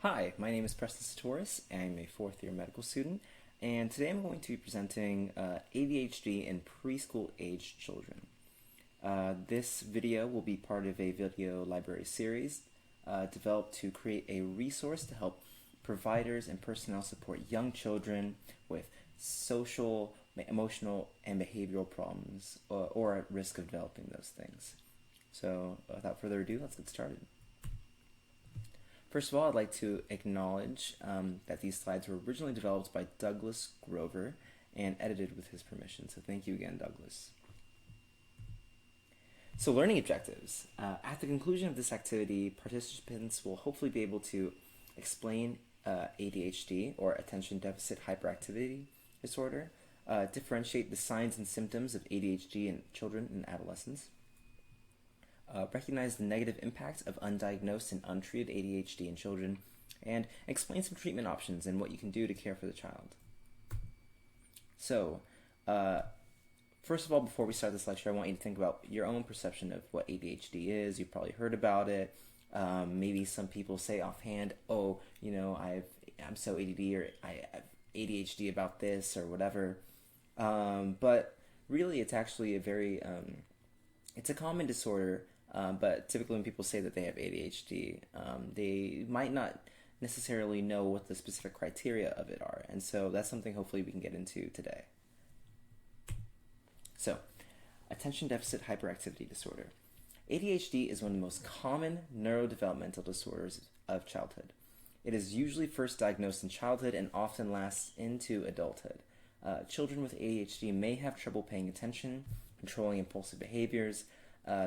Hi, my name is Preston Satoris. I'm a fourth year medical student, and today I'm going to be presenting ADHD in preschool age children. This video will be part of a video library series developed to create a resource to help providers and personnel support young children with social, emotional, and behavioral problems or at risk of developing those things. So, without further ado, let's get started. First of all, I'd like to acknowledge that these slides were originally developed by Douglas Grover and edited with his permission. So thank you again, Douglas. So learning objectives. At the conclusion of this activity, participants will hopefully be able to explain ADHD, or attention deficit hyperactivity disorder, differentiate the signs and symptoms of ADHD in children and adolescents, recognize the negative impact of undiagnosed and untreated ADHD in children, and explain some treatment options and what you can do to care for the child. So, first of all, before we start this lecture, I want you to think about your own perception of what ADHD is. You've probably heard about it. Maybe some people say offhand, oh, I'm so ADD, or I have ADHD about this or whatever. But really, it's actually it's a common disorder. But typically when people say that they have ADHD, they might not necessarily know what the specific criteria of it are. And so that's something hopefully we can get into today. So, attention deficit hyperactivity disorder. ADHD is one of the most common neurodevelopmental disorders of childhood. It is usually first diagnosed in childhood and often lasts into adulthood. Children with ADHD may have trouble paying attention, controlling impulsive behaviors.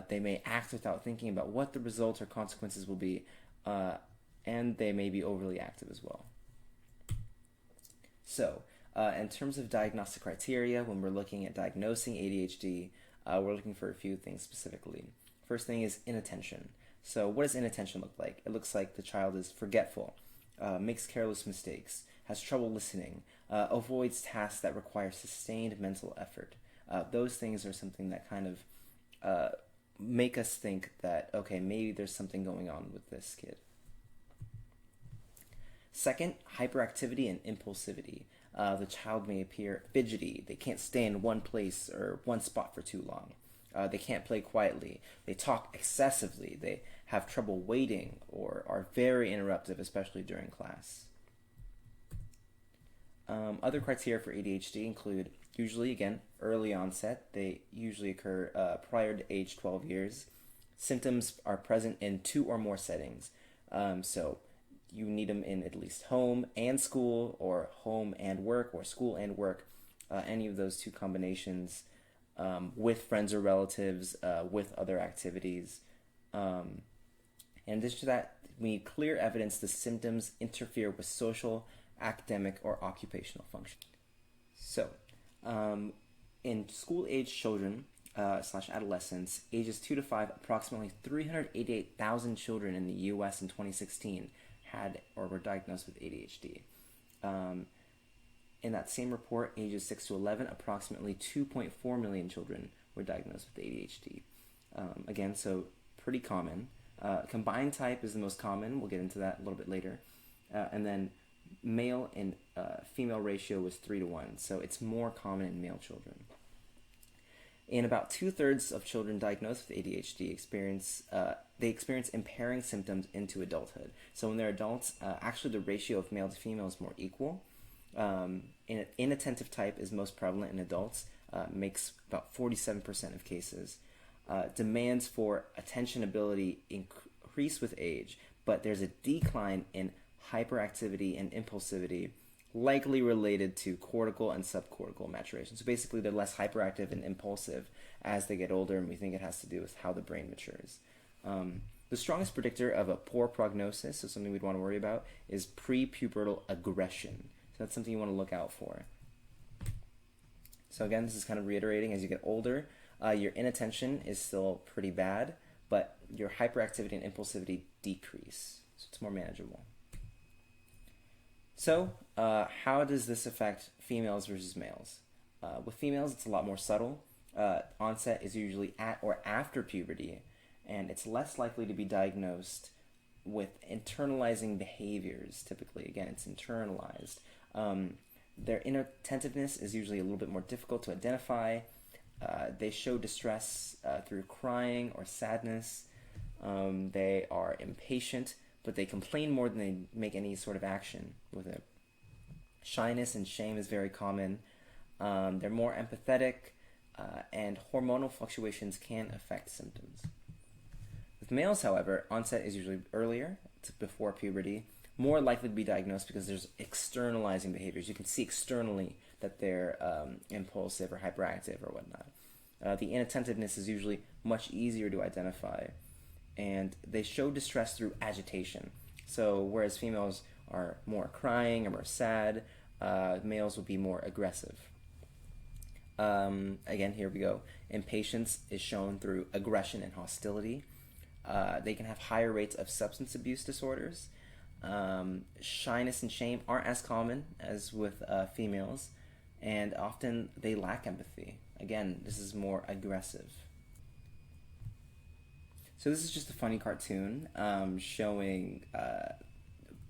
They may act without thinking about what the results or consequences will be, and they may be overly active as well. So, in terms of diagnostic criteria, when we're looking at diagnosing ADHD, we're looking for a few things specifically. First thing is inattention. So what does inattention look like? It looks like the child is forgetful, makes careless mistakes, has trouble listening, avoids tasks that require sustained mental effort. Those things are something that kind of make us think that, okay, maybe there's something going on with this kid. Second, hyperactivity and impulsivity. The child may appear fidgety. They can't stay in one place or one spot for too long. They can't play quietly. They talk excessively. They have trouble waiting or are very interruptive, especially during class. Other criteria for ADHD include, usually, again, early onset. They usually occur prior to age 12 years. Symptoms are present in 2 or more settings. So you need them in at least home and school, or home and work, or school and work. Any of those 2 combinations, with friends or relatives, with other activities. In addition to that, we need clear evidence the symptoms interfere with social, academic, or occupational function. So, in school-age children / adolescents, ages 2 to 5, approximately 388,000 children in the U.S. in 2016 had or were diagnosed with ADHD. In that same report, ages 6 to 11, approximately 2.4 million children were diagnosed with ADHD. Again, so pretty common. Combined type is the most common. We'll get into that a little bit later. And then male and female ratio was 3 to 1, so it's more common in male children. In about 2/3 of children diagnosed with ADHD experience impairing symptoms into adulthood. So when they're adults, actually the ratio of male to female is more equal. Inattentive type is most prevalent in adults, makes about 47% of cases. Demands for attention ability increase with age, but there's a decline in hyperactivity and impulsivity, likely related to cortical and subcortical maturation. So basically they're less hyperactive and impulsive as they get older, and we think it has to do with how the brain matures. The strongest predictor of a poor prognosis, so something we'd want to worry about, is prepubertal aggression. So that's something you want to look out for. So again, this is kind of reiterating, as you get older, your inattention is still pretty bad, but your hyperactivity and impulsivity decrease. So it's more manageable. So, how does this affect females versus males? With females, it's a lot more subtle. Onset is usually at or after puberty, and it's less likely to be diagnosed with internalizing behaviors. Typically, again, it's internalized. Their inattentiveness is usually a little bit more difficult to identify. They show distress through crying or sadness. They are impatient, but they complain more than they make any sort of action with it. Shyness and shame is very common. They're more empathetic, and hormonal fluctuations can affect symptoms. With males, however, onset is usually earlier, it's before puberty, more likely to be diagnosed because there's externalizing behaviors. You can see externally that they're impulsive or hyperactive or whatnot. The inattentiveness is usually much easier to identify, and they show distress through agitation. So whereas females are more crying or more sad, males will be more aggressive. Again, here we go. Impatience is shown through aggression and hostility. They can have higher rates of substance abuse disorders. Shyness and shame aren't as common as with females, and often they lack empathy. Again, this is more aggressive. So this is just a funny cartoon showing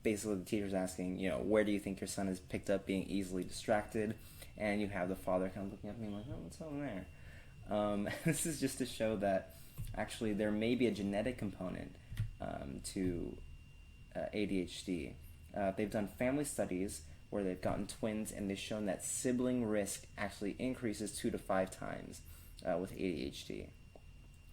basically the teacher's asking, where do you think your son is picked up being easily distracted? And you have the father kind of looking at me like, oh, what's over there? This is just to show that actually there may be a genetic component to ADHD. They've done family studies where they've gotten twins, and they've shown that sibling risk actually increases 2 to 5 times with ADHD.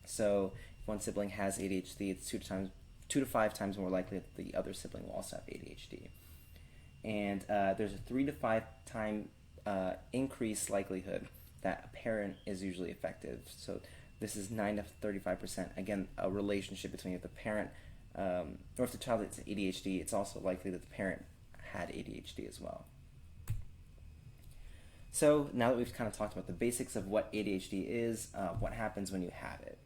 So if one sibling has ADHD, it's 2 to 5 times more likely that the other sibling will also have ADHD. And there's a 3 to 5 time increased likelihood that a parent is usually affected. So this is 9 to 35%. Again, a relationship between if the parent or if the child has ADHD, it's also likely that the parent had ADHD as well. So now that we've kind of talked about the basics of what ADHD is, what happens when you have it.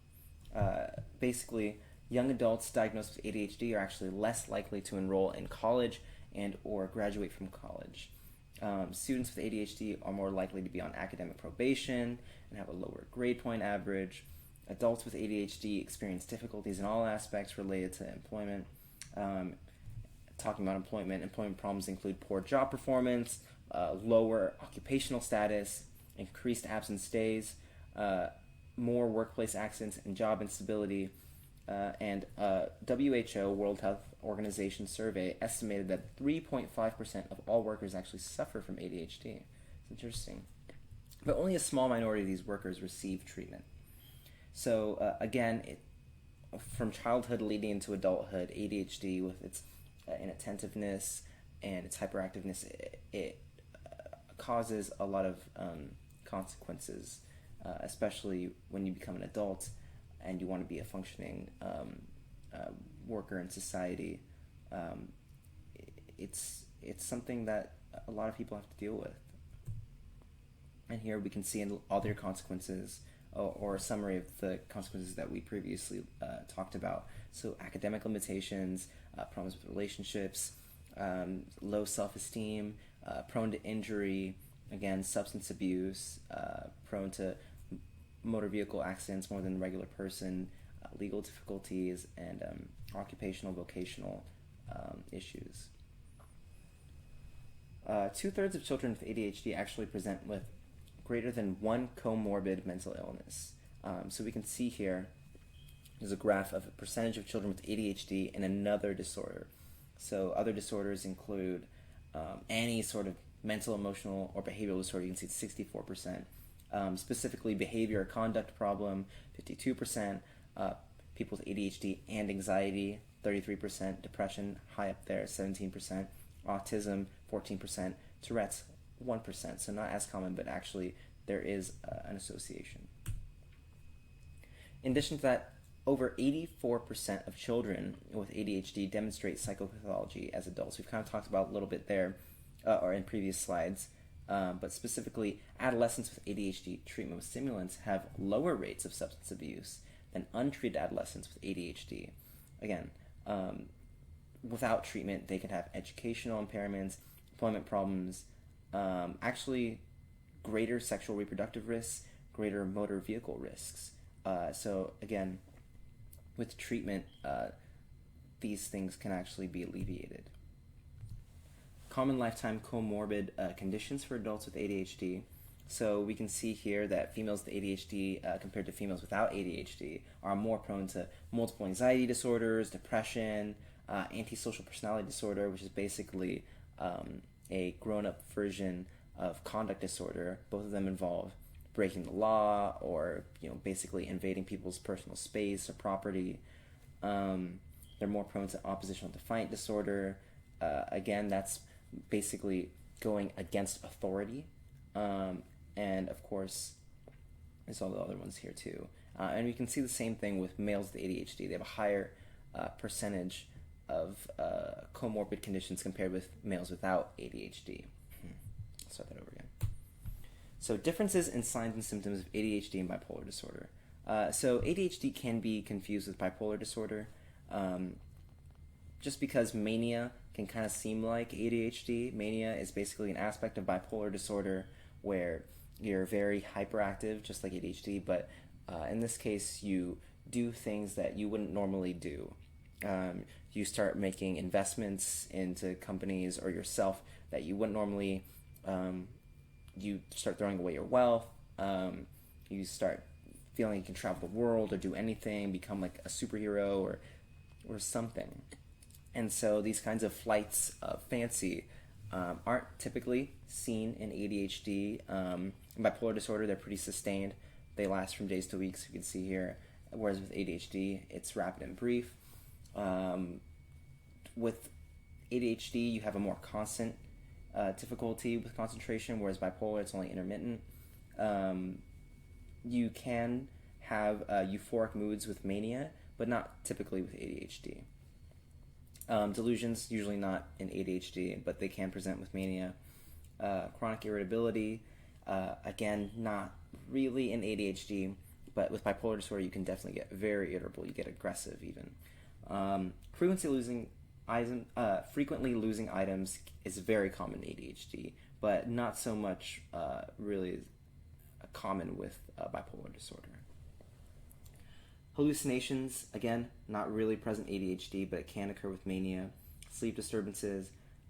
Basically, young adults diagnosed with ADHD are actually less likely to enroll in college and or graduate from college. Students with ADHD are more likely to be on academic probation and have a lower grade point average. Adults with ADHD experience difficulties in all aspects related to employment. Talking about employment problems include poor job performance, lower occupational status, increased absence days, more workplace accidents and job instability, and WHO, World Health Organization survey, estimated that 3.5% of all workers actually suffer from ADHD. It's interesting. But only a small minority of these workers receive treatment. So again, from childhood leading into adulthood, ADHD with its inattentiveness and its hyperactiveness, it causes a lot of consequences, especially when you become an adult and you want to be a functioning worker in society. It's something that a lot of people have to deal with. And here we can see in other consequences, or a summary of the consequences that we previously talked about. So academic limitations, problems with relationships, low self-esteem, prone to injury, again, substance abuse, prone to motor vehicle accidents more than a regular person, legal difficulties, and occupational, vocational issues. 2/3 of children with ADHD actually present with greater than one comorbid mental illness. So we can see here, there's a graph of a percentage of children with ADHD and another disorder. So other disorders include any sort of mental, emotional, or behavioral disorder. You can see it's 64%. Specifically, behavior or conduct problem, 52%. People with ADHD and anxiety, 33%. Depression, high up there, 17%. Autism, 14%. Tourette's, 1%. So not as common, but actually there is an association. In addition to that, over 84% of children with ADHD demonstrate psychopathology as adults. We've kind of talked about a little bit there, or in previous slides, but specifically, adolescents with ADHD treatment with stimulants have lower rates of substance abuse than untreated adolescents with ADHD. Again, without treatment, they could have educational impairments, employment problems, actually greater sexual reproductive risks, greater motor vehicle risks. So again, with treatment, these things can actually be alleviated. Common lifetime comorbid conditions for adults with ADHD. So we can see here that females with ADHD compared to females without ADHD are more prone to multiple anxiety disorders, depression, antisocial personality disorder, which is basically a grown-up version of conduct disorder. Both of them involve breaking the law or basically invading people's personal space or property. They're more prone to oppositional defiant disorder. Again, that's basically going against authority. And of course, there's all the other ones here too. And we can see the same thing with males with ADHD. They have a higher percentage of comorbid conditions compared with males without ADHD. Start that over again. So differences in signs and symptoms of ADHD and bipolar disorder. So ADHD can be confused with bipolar disorder. Just because mania can kind of seem like ADHD. Mania is basically an aspect of bipolar disorder where you're very hyperactive, just like ADHD, but in this case, you do things that you wouldn't normally do. You start making investments into companies or yourself that you wouldn't normally. You start throwing away your wealth. You start feeling you can travel the world or do anything, become like a superhero or something. And so these kinds of flights of fancy aren't typically seen in ADHD. In bipolar disorder, they're pretty sustained. They last from days to weeks, you can see here. Whereas with ADHD, it's rapid and brief. With ADHD, you have a more constant difficulty with concentration, whereas bipolar, it's only intermittent. You can have euphoric moods with mania, but not typically with ADHD. Delusions, usually not in ADHD, but they can present with mania. Chronic irritability, again, not really in ADHD, but with bipolar disorder, you can definitely get very irritable. You get aggressive even. Frequently losing items is very common in ADHD, but not so much really common with bipolar disorder. Hallucinations, again, not really present in ADHD, but it can occur with mania. Sleep disturbances.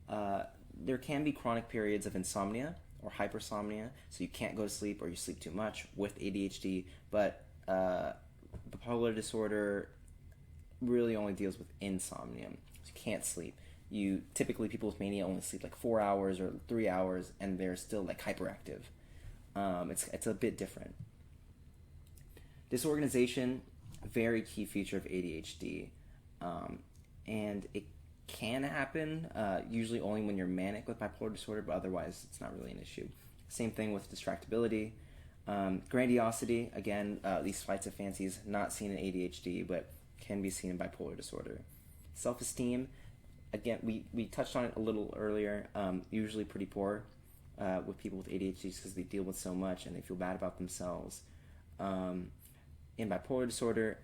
There can be chronic periods of insomnia or hypersomnia, so you can't go to sleep or you sleep too much with ADHD, but bipolar disorder really only deals with insomnia. So you can't sleep. Typically people with mania only sleep like 4 hours or 3 hours, and they're still like hyperactive. It's a bit different. Disorganization, very key feature of ADHD, and it can happen usually only when you're manic with bipolar disorder, but otherwise it's not really an issue. Same thing with distractibility. Grandiosity, again, these flights of fancies, not seen in ADHD, but can be seen in bipolar disorder. Self-esteem, again, we touched on it a little earlier, usually pretty poor with people with ADHD because they deal with so much and they feel bad about themselves. In bipolar disorder,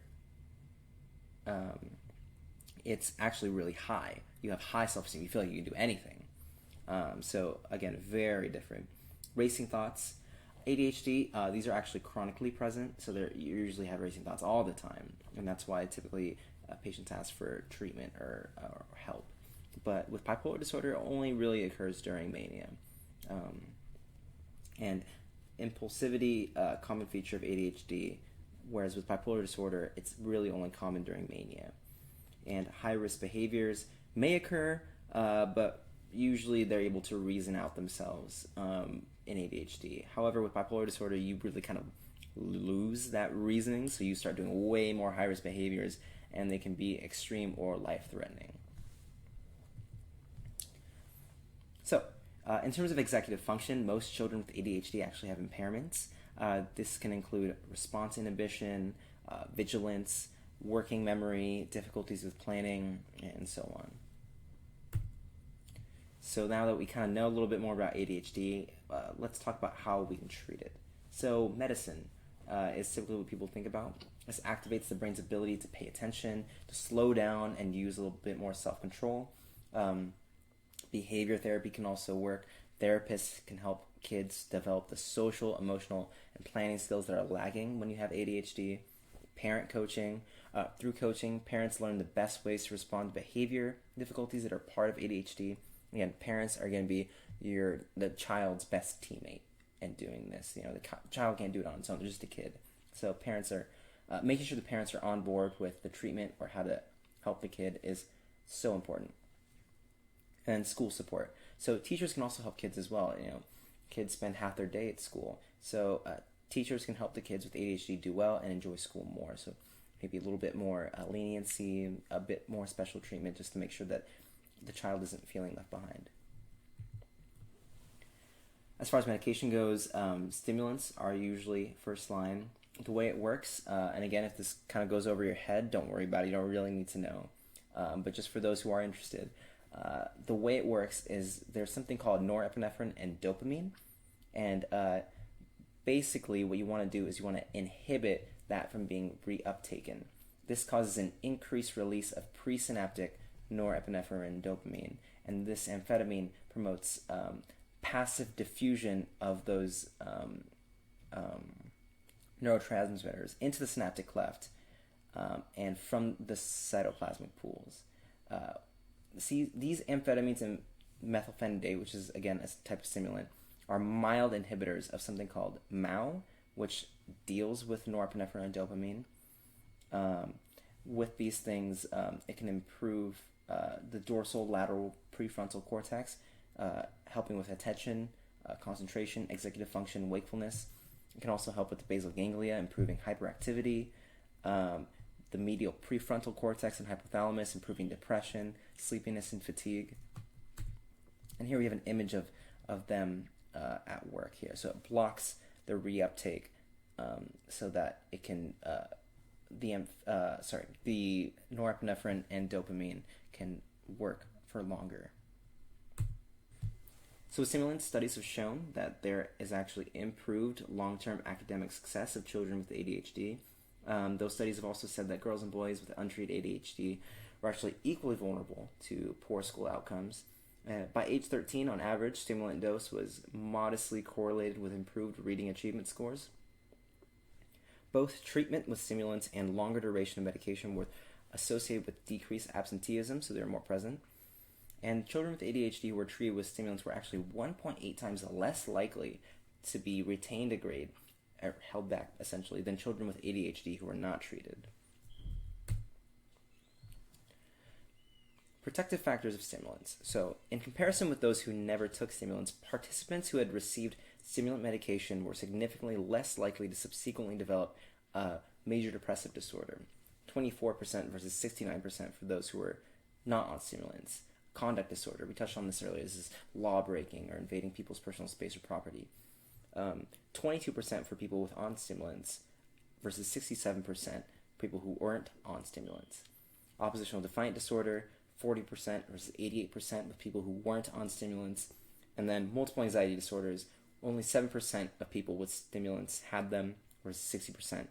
it's actually really high. You have high self-esteem. You feel like you can do anything. So again, very different. Racing thoughts. ADHD, these are actually chronically present, so you usually have racing thoughts all the time, and that's why typically patients ask for treatment or help. But with bipolar disorder, it only really occurs during mania. And impulsivity, common feature of ADHD, whereas with bipolar disorder, it's really only common during mania. And high-risk behaviors may occur, but usually they're able to reason out themselves in ADHD. However, with bipolar disorder, you really kind of lose that reasoning, so you start doing way more high-risk behaviors, and they can be extreme or life-threatening. So, in terms of executive function, most children with ADHD actually have impairments. This can include response inhibition, vigilance, working memory, difficulties with planning, and so on. So now that we kind of know a little bit more about ADHD, let's talk about how we can treat it. So medicine is typically what people think about. This activates the brain's ability to pay attention, to slow down, and use a little bit more self-control. Behavior therapy can also work. Therapists can help kids develop the social, emotional, and planning skills that are lagging when you have ADHD. Parent coaching. Through coaching, parents learn the best ways to respond to behavior difficulties that are part of ADHD. Again, parents are going to be the child's best teammate in doing this. The child can't do it on its own; they're just a kid. So parents are making sure the parents are on board with the treatment or how to help the kid is so important. And school support. So teachers can also help kids as well. Kids spend half their day at school, so teachers can help the kids with ADHD do well and enjoy school more. So maybe a little bit more leniency, a bit more special treatment, just to make sure that the child isn't feeling left behind. As far as medication goes, stimulants are usually first line. The way it works, and again, if this kind of goes over your head, don't worry about it. You don't really need to know. But just for those who are interested, the way it works is there's something called norepinephrine and dopamine. And basically what you want to do is you want to inhibit that from being reuptaken. This causes an increased release of presynaptic norepinephrine and dopamine. And this amphetamine promotes passive diffusion of those neurotransmitters into the synaptic cleft and from the cytoplasmic pools. These amphetamines and methylphenidate, which is again a type of stimulant, are mild inhibitors of something called MAO, which deals with norepinephrine and dopamine. With these things, it can improve the dorsal lateral prefrontal cortex, helping with attention, concentration, executive function, wakefulness. It can also help with the basal ganglia, improving hyperactivity, the medial prefrontal cortex and hypothalamus, improving depression, sleepiness, and fatigue. And here we have an image of them at work here. So it blocks the reuptake so that it can the norepinephrine and dopamine can work for longer. So with stimulants, studies have shown that there is actually improved long-term academic success of children with ADHD. Those studies have also said that girls and boys with untreated ADHD were actually equally vulnerable to poor school outcomes. By age 13, on average, stimulant dose was modestly correlated with improved reading achievement scores. Both treatment with stimulants and longer duration of medication were associated with decreased absenteeism, so they were more present. And children with ADHD who were treated with stimulants were actually 1.8 times less likely to be retained a grade, or held back essentially, than children with ADHD who were not treated. Protective factors of stimulants. So, in comparison with those who never took stimulants, participants who had received stimulant medication were significantly less likely to subsequently develop major depressive disorder, 24% versus 69% for those who were not on stimulants. Conduct disorder, we touched on this earlier, this is law breaking or invading people's personal space or property. 22% for people with on stimulants versus 67% people who weren't on stimulants. Oppositional defiant disorder, 40% versus 88% with people who weren't on stimulants. And then multiple anxiety disorders, only 7% of people with stimulants had them versus 60%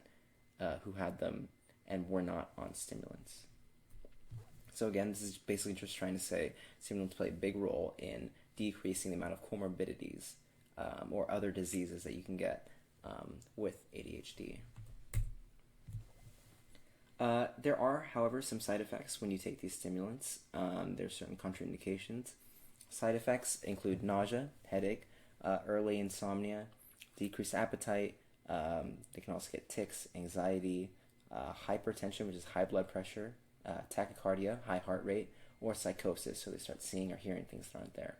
who had them and were not on stimulants. So again, this is basically just trying to say stimulants play a big role in decreasing the amount of comorbidities or other diseases that you can get with ADHD. There are, however, some side effects when you take these stimulants. There are certain contraindications. Side effects include nausea, headache, early insomnia, decreased appetite. They can also get tics, anxiety, hypertension, which is high blood pressure, tachycardia, high heart rate, or psychosis, so they start seeing or hearing things that aren't there.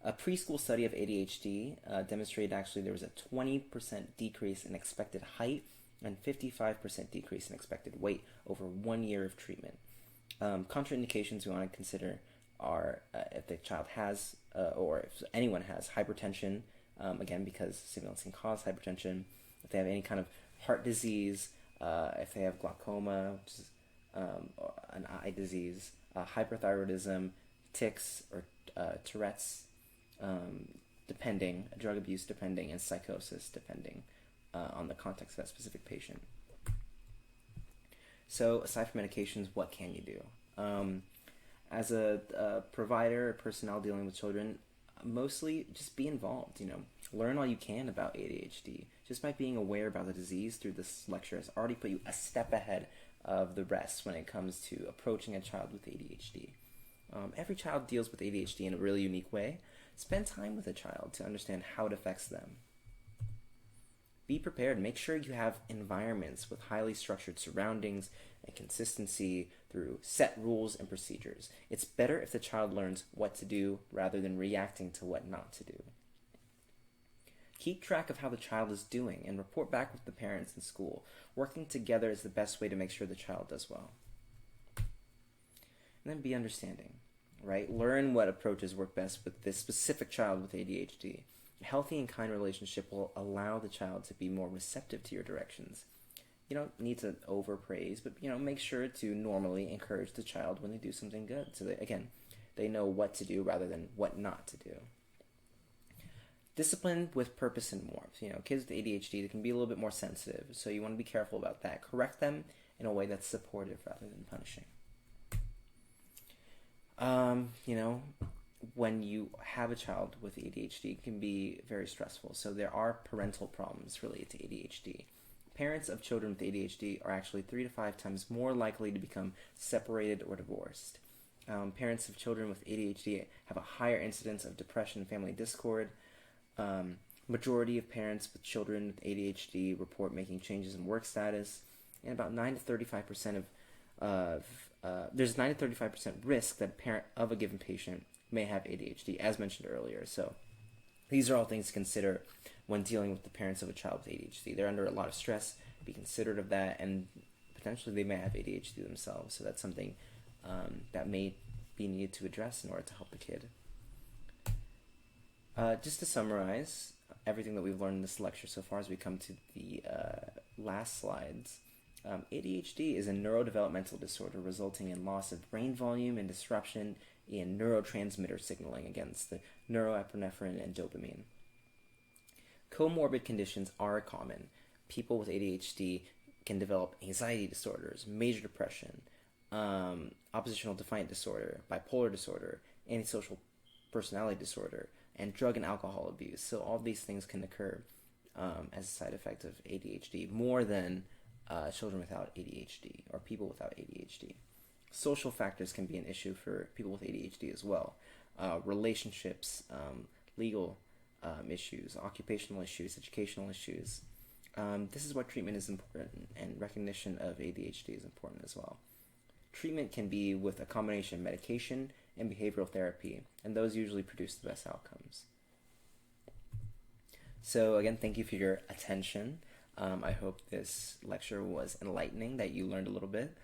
A preschool study of ADHD demonstrated actually there was a 20% decrease in expected height and 55% decrease in expected weight over 1 year of treatment. Contraindications we want to consider are if the child has, or if anyone has, hypertension, again because stimulants can cause hypertension, if they have any kind of heart disease, if they have glaucoma, which is an eye disease, hyperthyroidism, tics or Tourette's, depending, drug abuse depending, and psychosis depending on the context of that specific patient. So aside from medications, what can you do? As a provider or personnel dealing with children, mostly just be involved, learn all you can about ADHD. Just by being aware about the disease through this lecture has already put you a step ahead of the rest when it comes to approaching a child with ADHD. Every child deals with ADHD in a really unique way. Spend time with a child to understand how it affects them. Be prepared. Make sure you have environments with highly structured surroundings and consistency through set rules and procedures. It's better if the child learns what to do rather than reacting to what not to do. Keep track of how the child is doing and report back with the parents and school. Working together is the best way to make sure the child does well. And then be understanding, right? Learn what approaches work best with this specific child with ADHD. A healthy and kind relationship will allow the child to be more receptive to your directions. You don't need to overpraise, but make sure to normally encourage the child when they do something good, so that they know what to do rather than what not to do. Discipline with purpose and warmth. Kids with ADHD, they can be a little bit more sensitive, so you want to be careful about that. Correct them in a way that's supportive rather than punishing. When you have a child with ADHD, it can be very stressful. So there are parental problems related to ADHD. Parents of children with ADHD are actually 3 to 5 times more likely to become separated or divorced. Parents of children with ADHD have a higher incidence of depression and family discord. Majority of parents with children with ADHD report making changes in work status, and about 9 to 35% there's 9 to 35% risk that a parent of a given patient may have ADHD, as mentioned earlier. So these are all things to consider when dealing with the parents of a child with ADHD. They're under a lot of stress. Be considerate of that, and potentially they may have ADHD themselves. So that's something that may be needed to address in order to help the kid. Just to summarize everything that we've learned in this lecture so far as we come to the last slides, ADHD is a neurodevelopmental disorder resulting in loss of brain volume and disruption in neurotransmitter signaling against the neuroepinephrine and dopamine. Comorbid conditions are common. People with ADHD can develop anxiety disorders, major depression, oppositional defiant disorder, bipolar disorder, antisocial personality disorder, and drug and alcohol abuse. So all these things can occur as a side effect of ADHD more than children without ADHD or people without ADHD. Social factors can be an issue for people with ADHD as well. Relationships, legal issues, occupational issues, educational issues. This is why treatment is important, and recognition of ADHD is important as well. Treatment can be with a combination of medication and behavioral therapy, and those usually produce the best outcomes. So again, thank you for your attention. I hope this lecture was enlightening, that you learned a little bit,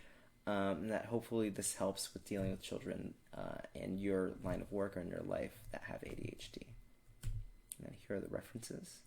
and that hopefully this helps with dealing with children in your line of work or in your life that have ADHD. And then here are the references.